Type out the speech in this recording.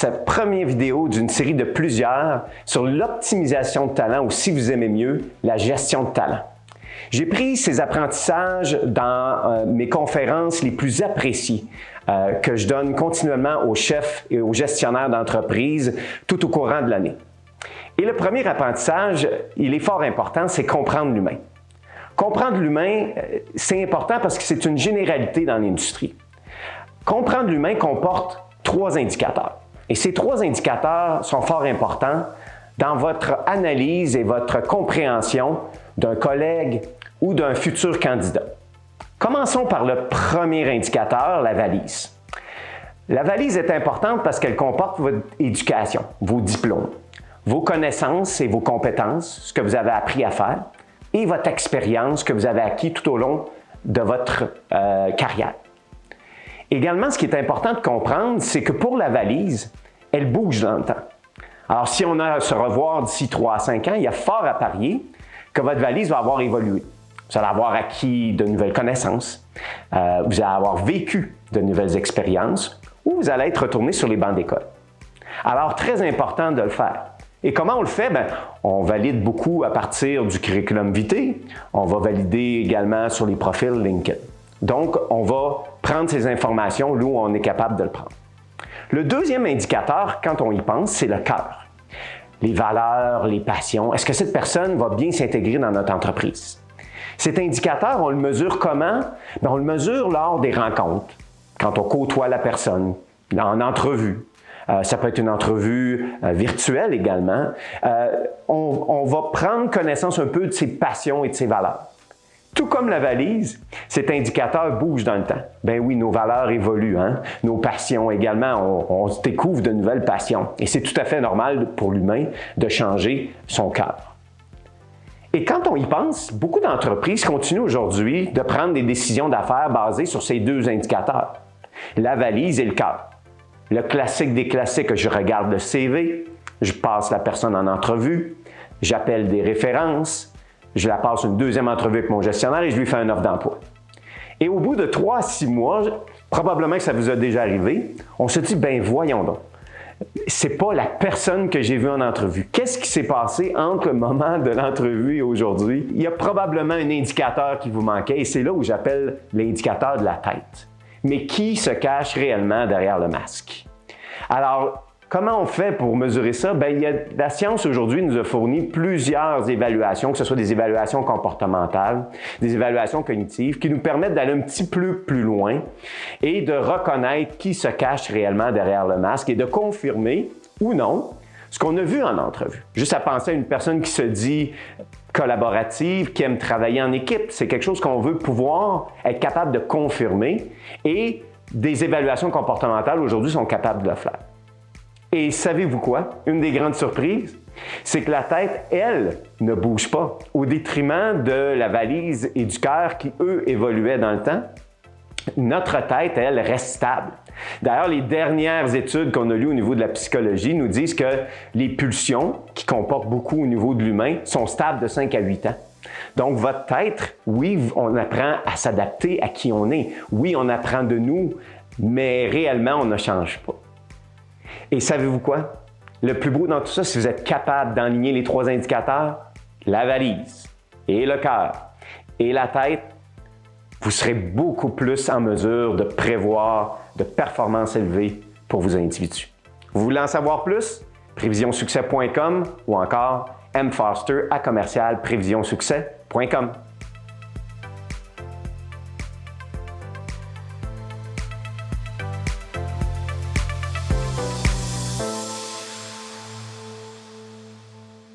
cette première vidéo d'une série de plusieurs sur l'optimisation de talent ou, si vous aimez mieux, la gestion de talent. J'ai pris ces apprentissages dans mes conférences les plus appréciées que je donne continuellement aux chefs et aux gestionnaires d'entreprise tout au courant de l'année. Et le premier apprentissage, il est fort important, c'est comprendre l'humain. Comprendre l'humain, c'est important parce que c'est une généralité dans l'industrie. Comprendre l'humain comporte 3 indicateurs. Et ces 3 indicateurs sont fort importants dans votre analyse et votre compréhension d'un collègue ou d'un futur candidat. Commençons par le premier indicateur, la valise. La valise est importante parce qu'elle comporte votre éducation, vos diplômes, vos connaissances et vos compétences, ce que vous avez appris à faire, et votre expérience que vous avez acquis tout au long de votre carrière. Également, ce qui est important de comprendre, c'est que pour la valise, elle bouge dans le temps. Alors, si on a à se revoir d'ici 3 à 5 ans, il y a fort à parier que votre valise va avoir évolué. Vous allez avoir acquis de nouvelles connaissances, vous allez avoir vécu de nouvelles expériences ou vous allez être retourné sur les bancs d'école. Alors, très important de le faire. Et comment on le fait? On valide beaucoup à partir du curriculum vitae. On va valider également sur les profils LinkedIn. Donc, on va prendre ces informations là où on est capable de le prendre. Le deuxième indicateur, quand on y pense, c'est le cœur. Les valeurs, les passions. Est-ce que cette personne va bien s'intégrer dans notre entreprise? Cet indicateur, on le mesure comment? On le mesure lors des rencontres, quand on côtoie la personne, en entrevue. Ça peut être une entrevue virtuelle également. On va prendre connaissance un peu de ses passions et de ses valeurs. Tout comme la valise, cet indicateur bouge dans le temps. Ben oui, nos valeurs évoluent, hein? Nos passions également, on découvre de nouvelles passions. Et c'est tout à fait normal pour l'humain de changer son cœur. Et quand on y pense, beaucoup d'entreprises continuent aujourd'hui de prendre des décisions d'affaires basées sur ces 2 indicateurs, la valise et le cœur. Le classique des classiques, je regarde le CV, je passe la personne en entrevue, j'appelle des références, je la passe une 2e entrevue avec mon gestionnaire et je lui fais une offre d'emploi. Et au bout de 3 à 6 mois, probablement que ça vous a déjà arrivé, on se dit, voyons donc, c'est pas la personne que j'ai vue en entrevue. Qu'est-ce qui s'est passé entre le moment de l'entrevue et aujourd'hui? Il y a probablement un indicateur qui vous manquait et c'est là où j'appelle l'indicateur de la tête. Mais qui se cache réellement derrière le masque? Alors, comment on fait pour mesurer ça? La science aujourd'hui nous a fourni plusieurs évaluations, que ce soit des évaluations comportementales, des évaluations cognitives, qui nous permettent d'aller un petit peu plus loin et de reconnaître qui se cache réellement derrière le masque et de confirmer ou non ce qu'on a vu en entrevue. Juste à penser à une personne qui se dit collaborative, qui aime travailler en équipe, c'est quelque chose qu'on veut pouvoir être capable de confirmer et des évaluations comportementales aujourd'hui sont capables de le faire. Et savez-vous quoi? Une des grandes surprises, c'est que la tête, elle, ne bouge pas, au détriment de la valise et du cœur qui, eux, évoluaient dans le temps. Notre tête, elle, reste stable. D'ailleurs, les dernières études qu'on a lues au niveau de la psychologie nous disent que les pulsions, qui comportent beaucoup au niveau de l'humain, sont stables de 5 à 8 ans. Donc, votre tête, oui, on apprend à s'adapter à qui on est. Oui, on apprend de nous, mais réellement, on ne change pas. Et savez-vous quoi? Le plus beau dans tout ça, si vous êtes capable d'enligner les 3 indicateurs, la valise et le cœur et la tête, vous serez beaucoup plus en mesure de prévoir de performances élevées pour vos individus. Vous voulez en savoir plus? Prévisionsuccès.com ou encore mfoster@prévisionsuccès.com.